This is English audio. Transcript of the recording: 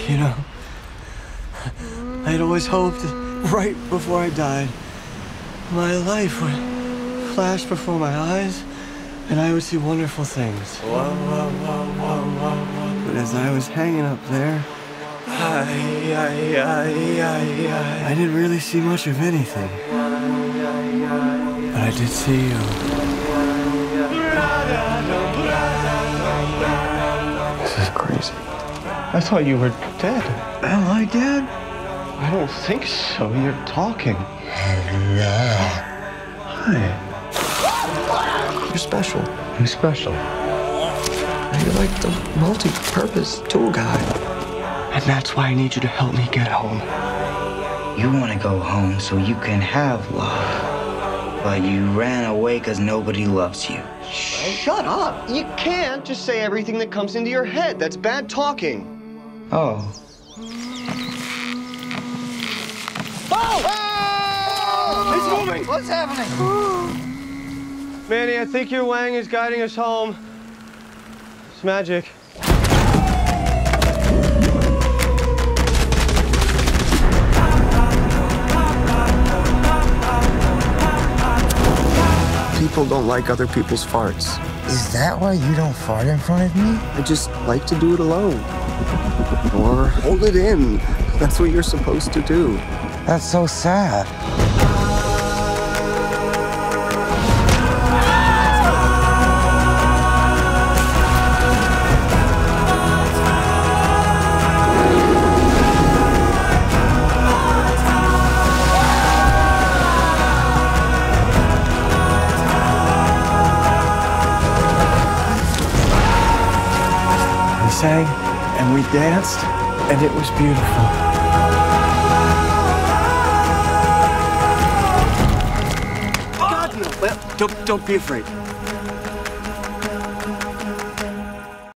You know, I'd always hoped that right before I died, my life would flash before my eyes and I would see wonderful things. But as I was hanging up there, I didn't really see much of anything. But I did see you. This is crazy. I thought you were dead. Am I dead? I don't think so. You're talking. Hi. You're special. I'm special. You're like the multi-purpose tool guy. And that's why I need you to help me get home. You want to go home so you can have love. But you ran away because nobody loves you. Shut up! You can't just say everything that comes into your head. That's bad talking. Oh. Oh! It's moving! What's happening? Manny, I think your Wang is guiding us home. It's magic. People don't like other people's farts. Is that why you don't fart in front of me? I just like to do it alone. Or hold it in. That's what you're supposed to do. That's so sad. We sang and we danced, and it was beautiful. God, no. Well, don't be afraid.